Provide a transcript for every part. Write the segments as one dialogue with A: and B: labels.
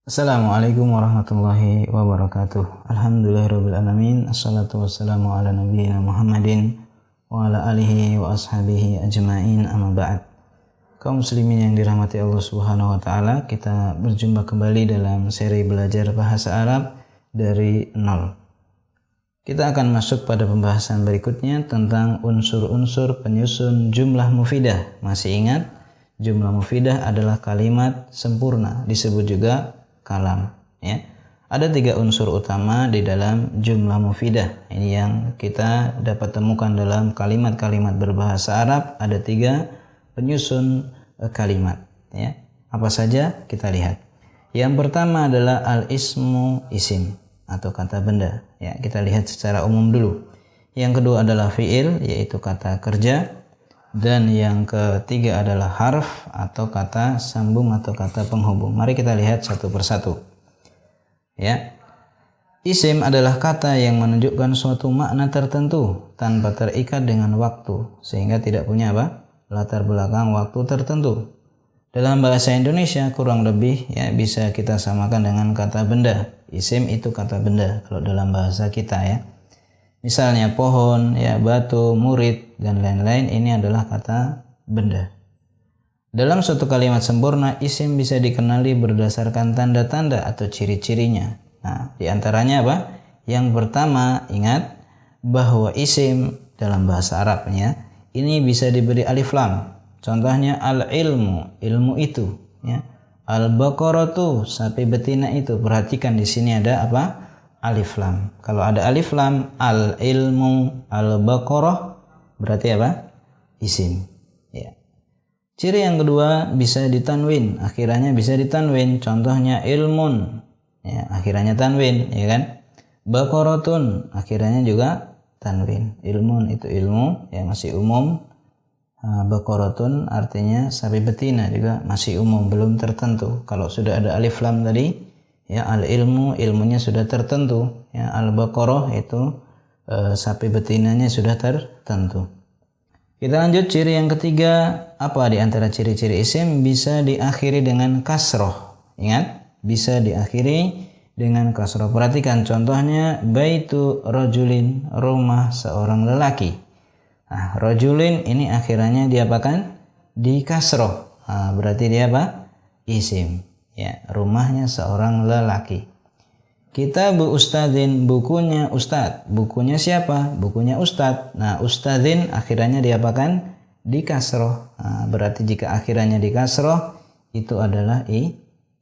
A: Assalamualaikum warahmatullahi wabarakatuh. Alhamdulillahirabbil alamin. Assalatu wassalamu ala nabiyyina Muhammadin wa ala alihi wa ashabihi ajmain, amma ba'd. Kaum muslimin yang dirahmati Allah Subhanahu wa taala, kita berjumpa kembali dalam seri belajar bahasa Arab dari nol. Kita akan masuk pada pembahasan berikutnya tentang unsur-unsur penyusun jumlah mufidah. Masih ingat? Jumlah mufidah adalah kalimat sempurna, disebut juga kalam, ya. Ada 3 unsur utama di dalam jumlah mufidah. Ini yang kita dapat temukan dalam kalimat-kalimat berbahasa Arab. Ada 3 penyusun kalimat, ya. Apa saja? Kita lihat. Yang pertama adalah al-ismu, isim atau kata benda, ya. Kita lihat secara umum dulu. Yang kedua adalah fi'il, yaitu kata kerja. Dan yang ketiga adalah harf atau kata sambung atau kata penghubung. Mari kita lihat satu persatu. Ya. Isim adalah kata yang menunjukkan suatu makna tertentu tanpa terikat dengan waktu, sehingga tidak punya latar belakang waktu tertentu. Dalam bahasa Indonesia kurang lebih ya bisa kita samakan dengan kata benda. Isim itu kata benda kalau dalam bahasa kita, ya. Misalnya pohon, ya, batu, murid, dan lain-lain, ini adalah kata benda. Dalam suatu kalimat sempurna, isim bisa dikenali berdasarkan tanda-tanda atau ciri-cirinya. Nah, diantaranya apa? Yang pertama, ingat bahwa isim dalam bahasa Arabnya ini bisa diberi alif lam. Contohnya al-ilmu, ilmu itu, ya. Al-baqaratu, sapi betina itu. Perhatikan di sini ada apa? Alif lam. Kalau ada alif lam, al-ilmu, al-baqarah, berarti apa? Isim, ya. Ciri yang kedua bisa ditanwin, akhirannya bisa ditanwin. Contohnya ilmun, ya, akhirannya tanwin, ya kan? Baqaratun, akhirannya juga tanwin. Ilmun itu ilmu, ya, masih umum. Baqaratun artinya sapi betina, juga masih umum, belum tertentu. Kalau sudah ada alif lam tadi, ya, al-ilmu, ilmunya sudah tertentu, ya. Al-baqarah itu sapi betinanya sudah tertentu. Kita lanjut ciri yang ketiga. Apa di antara ciri-ciri isim? Bisa diakhiri dengan kasroh. Ingat, bisa diakhiri dengan kasroh. Perhatikan contohnya, baitu rajulin, rumah seorang lelaki. Nah, rajulin ini akhirannya diapakan? Di kasroh. Nah, berarti dia apa? Isim, ya, rumahnya seorang lelaki. Kitabu ustadzin, bukunya ustadz. Bukunya siapa? Bukunya ustadz. Nah, ustadzin akhirannya diapakan? Di kasroh. Nah, berarti jika akhirannya di kasroh, itu adalah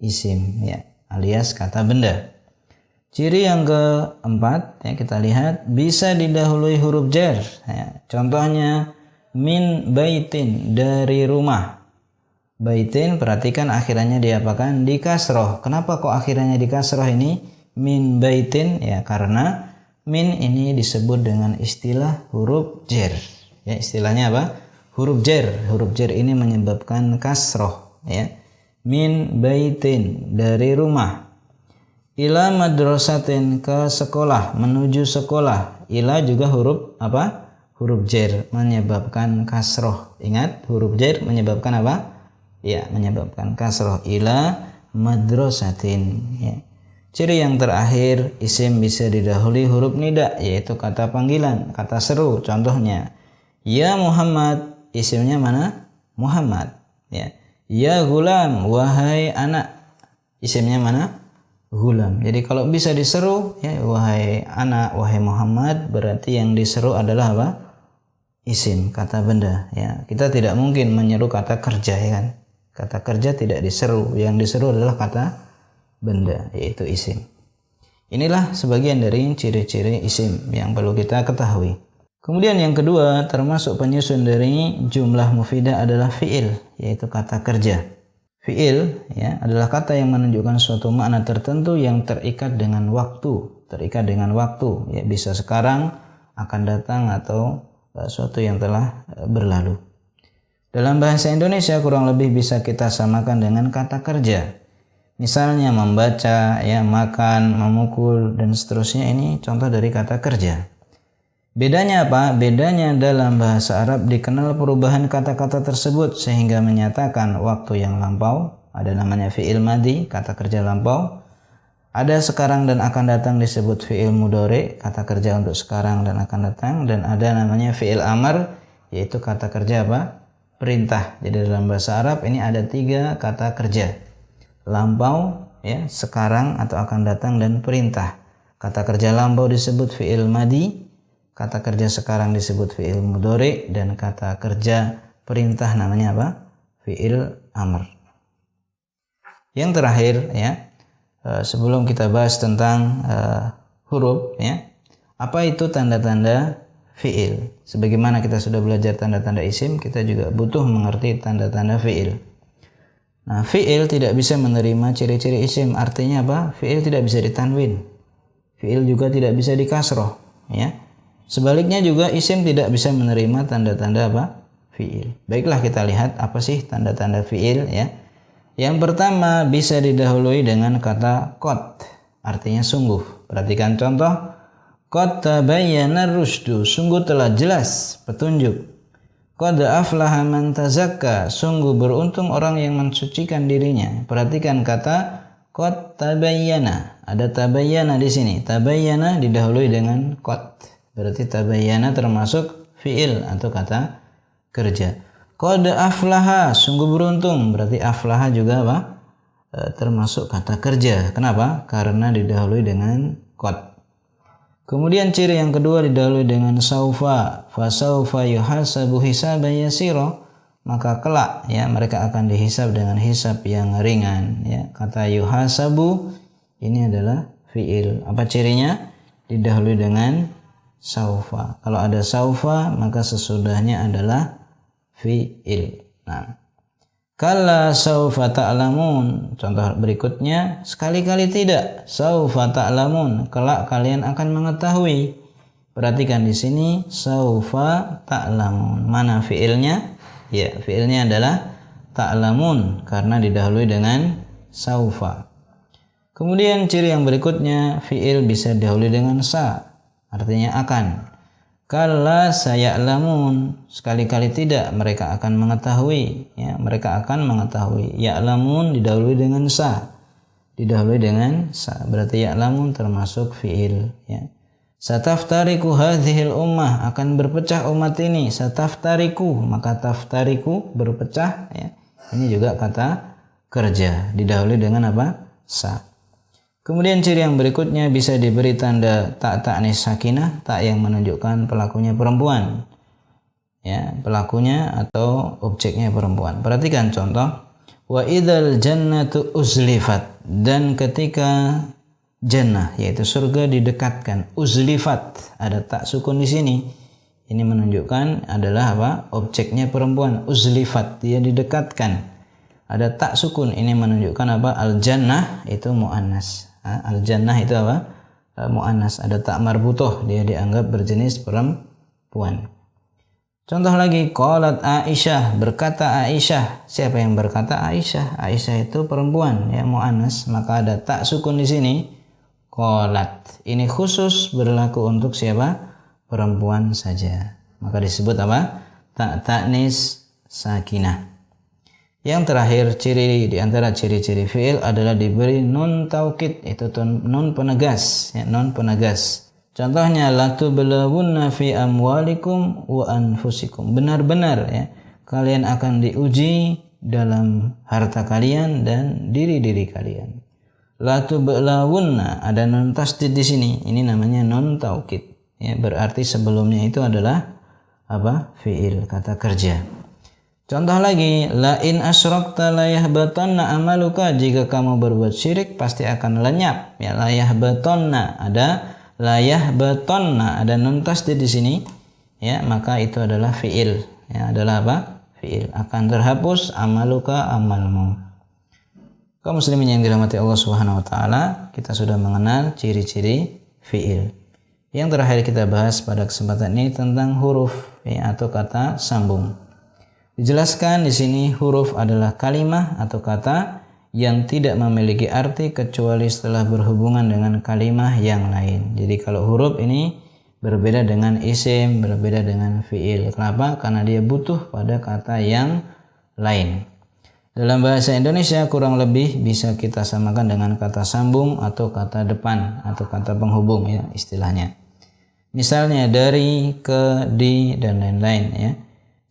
A: isim, ya, alias kata benda. Ciri yang keempat, ya, kita lihat bisa didahului huruf jar, ya. Contohnya min baitin, dari rumah. Baitin, perhatikan akhirannya diapakan? Di kasroh. Kenapa kok akhirannya di kasroh ini? Min baitin, ya, karena min ini disebut dengan istilah huruf jar, ya. Istilahnya apa? Huruf jar. Huruf jar ini menyebabkan kasroh, ya. Min baitin, dari rumah. Ila madrasatin, ke sekolah, menuju sekolah. Ila juga huruf apa? Huruf jar, menyebabkan kasroh. Ingat, huruf jar menyebabkan apa? Ya, menyebabkan kasroh. Ila madrasatin, ya. Ciri yang terakhir, isim bisa didahului huruf nida, yaitu kata panggilan, kata seru. Contohnya, ya Muhammad, isimnya mana? Muhammad, ya. Ya gulam, wahai anak, isimnya mana? Gulam. Jadi kalau bisa diseru, ya, wahai anak, wahai Muhammad, berarti yang diseru adalah apa? Isim, kata benda, ya. Kita tidak mungkin menyeru kata kerja, ya kan? Kata kerja tidak diseru, yang diseru adalah kata benda, yaitu isim. Inilah sebagian dari ciri-ciri isim yang perlu kita ketahui. Kemudian yang kedua, termasuk penyusun dari jumlah mufidah adalah fi'il, yaitu kata kerja. Fi'il, ya, adalah kata yang menunjukkan suatu makna tertentu yang terikat dengan waktu, ya, bisa sekarang, akan datang, atau suatu yang telah berlalu. Dalam bahasa Indonesia kurang lebih bisa kita samakan dengan kata kerja. Misalnya membaca, ya, makan, memukul, dan seterusnya, ini contoh dari kata kerja. Bedanya apa? Bedanya dalam bahasa Arab dikenal perubahan kata-kata tersebut sehingga menyatakan waktu yang lampau ada namanya fi'il madhi, kata kerja lampau. Ada sekarang dan akan datang disebut fi'il mudhari, kata kerja untuk sekarang dan akan datang. Dan ada namanya fi'il amar, yaitu kata kerja apa? Perintah. Jadi dalam bahasa Arab ini ada 3 kata kerja. Lampau, ya, sekarang atau akan datang, dan perintah. Kata kerja lampau disebut fi'il madhi, kata kerja sekarang disebut fi'il mudhari, dan kata kerja perintah namanya apa? Fi'il amr. Yang terakhir, ya, sebelum kita bahas tentang huruf, ya, apa itu tanda-tanda fi'il? Sebagaimana kita sudah belajar tanda-tanda isim, kita juga butuh mengerti tanda-tanda fi'il. Nah, fi'il tidak bisa menerima ciri-ciri isim. Artinya apa? Fi'il tidak bisa ditanwin. Fi'il juga tidak bisa dikasroh, ya. Sebaliknya juga isim tidak bisa menerima tanda-tanda apa? Fi'il. Baiklah, kita lihat apa sih tanda-tanda fi'il, ya. Yang pertama, bisa didahului dengan kata qad, artinya sungguh. Perhatikan contoh. Qad tabayyana rusydu, sungguh telah jelas petunjuk. Qad aflaha man tazakka, sungguh beruntung orang yang mensucikan dirinya. Perhatikan kata qad tabayyana. Ada tabayyana di sini. Tabayyana didahului dengan qad. Berarti tabayyana termasuk fi'il atau kata kerja. Qad aflaha, sungguh beruntung. Berarti aflaha juga apa? Termasuk kata kerja. Kenapa? Karena didahului dengan qad. Kemudian ciri yang kedua didahului dengan saufa. Fa saufa yuhasabu hisaban yasira. Maka kelak, ya, mereka akan dihisab dengan hisab yang ringan, ya. Kata yuhasabu ini adalah fi'il. Apa cirinya? Didahului dengan saufa. Kalau ada saufa, maka sesudahnya adalah fi'il. Nah, kalla saufa ta'lamun. Contoh berikutnya, sekali-kali tidak. Saufa ta'lamun, kelak kalian akan mengetahui. Perhatikan di sini saufa ta'lamun. Mana fi'ilnya? Ya, fi'ilnya adalah ta'lamun karena didahului dengan saufa. Kemudian ciri yang berikutnya, fi'il bisa didahului dengan sa, artinya akan. Kalla saya'lamun, sekali-kali tidak, mereka akan mengetahui, ya, mereka akan mengetahui. Ya'lamun didahului dengan sa, didahului dengan sa, berarti ya'lamun termasuk fi'il, ya. Sataftariku hadhil ummah, akan berpecah umat ini. Sataftariku, maka taftariku berpecah, ya. Ini juga kata kerja, didahului dengan apa? Sa. Kemudian ciri yang berikutnya bisa diberi tanda tak ta'nis sakinah, tak yang menunjukkan pelakunya perempuan, ya, pelakunya atau objeknya perempuan. Perhatikan contoh. Wa idzal jannatu uzlifat, dan ketika jannah yaitu surga didekatkan. Uzlifat, ada tak sukun di sini. Ini menunjukkan adalah apa? Objeknya perempuan. Uzlifat, dia didekatkan. Ada tak sukun, ini menunjukkan apa? Al jannah itu muannas. Al jannah itu apa? Muannas. Ada tak marbutoh, dia dianggap berjenis perempuan. Contoh lagi, qalat Aisyah, berkata Aisyah. Siapa yang berkata? Aisyah. Aisyah itu perempuan, ya, muannas, maka ada tak sukun di sini. Qalat. Ini khusus berlaku untuk siapa? Perempuan saja. Maka disebut apa? Tak ta'nis sakinah. Yang terakhir, ciri di antara ciri-ciri fi'il adalah diberi nun taukid, itu nun penegas, ya, nun penegas. Contohnya, latubelawunna fi amwalikum wa anfusikum. Benar-benar, ya, kalian akan diuji dalam harta kalian dan diri-diri kalian. Latubelawunna, ada nun tasdid di sini. Ini namanya nun taukid. Ya, berarti sebelumnya itu adalah apa? Fi'il, kata kerja. Contoh lagi, la in asyrakta la yahbatanna amaluka, jika kamu berbuat syirik pasti akan lenyap, ya, la yahbatanna, ada la yahbatanna, ada nun tasdid di sini, ya, maka itu adalah fi'il, ya, adalah apa? Fi'il, akan terhapus amaluka, amalmu. Kaum muslimin yang dirahmati Allah Subhanahu wa taala, kita sudah mengenal ciri-ciri fi'il. Yang terakhir kita bahas pada kesempatan ini tentang huruf, ya, atau kata sambung. Dijelaskan di sini huruf adalah kalimah atau kata yang tidak memiliki arti kecuali setelah berhubungan dengan kalimah yang lain. Jadi kalau huruf ini berbeda dengan isim, berbeda dengan fi'il. Kenapa? Karena dia butuh pada kata yang lain. Dalam bahasa Indonesia kurang lebih bisa kita samakan dengan kata sambung atau kata depan atau kata penghubung ya istilahnya. Misalnya dari, ke, di, dan lain-lain ya.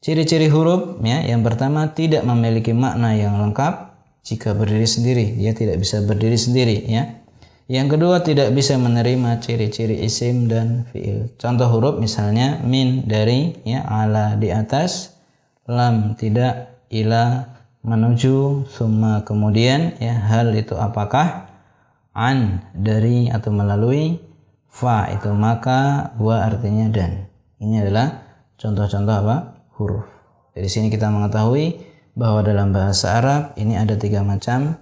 A: Ciri-ciri huruf ya, yang pertama tidak memiliki makna yang lengkap jika berdiri sendiri, dia tidak bisa berdiri sendiri ya. Yang kedua tidak bisa menerima ciri-ciri isim dan fiil. Contoh huruf misalnya min dari ya, ala di atas, lam tidak, ila menuju, summa kemudian ya, hal itu apakah, an dari atau melalui, fa itu maka, wa artinya dan. Ini adalah contoh-contoh apa? Huruf. Dari sini kita mengetahui bahwa dalam bahasa Arab ini ada 3 macam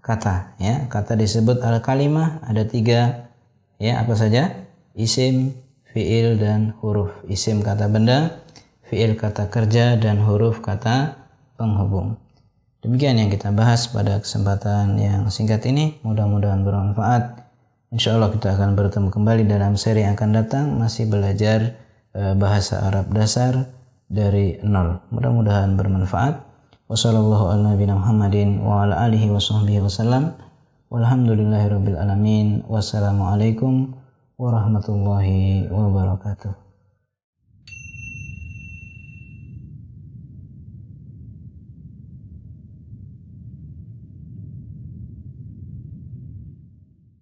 A: kata ya. Kata disebut al-kalimah, ada 3 ya, apa saja? Isim, fiil dan huruf. Isim kata benda, fiil kata kerja, dan huruf kata penghubung. Demikian yang kita bahas pada kesempatan yang singkat ini. Mudah-mudahan bermanfaat. Insya Allah kita akan bertemu kembali dalam seri yang akan datang, masih belajar bahasa Arab dasar dari nol. Mudah-mudahan bermanfaat. Wassallallahu ala nabiyina Muhammadin wa ala alihi wa sahbihi wasallam. Walhamdulillahirabbil alamin. Wassalamualaikum warahmatullahi wabarakatuh.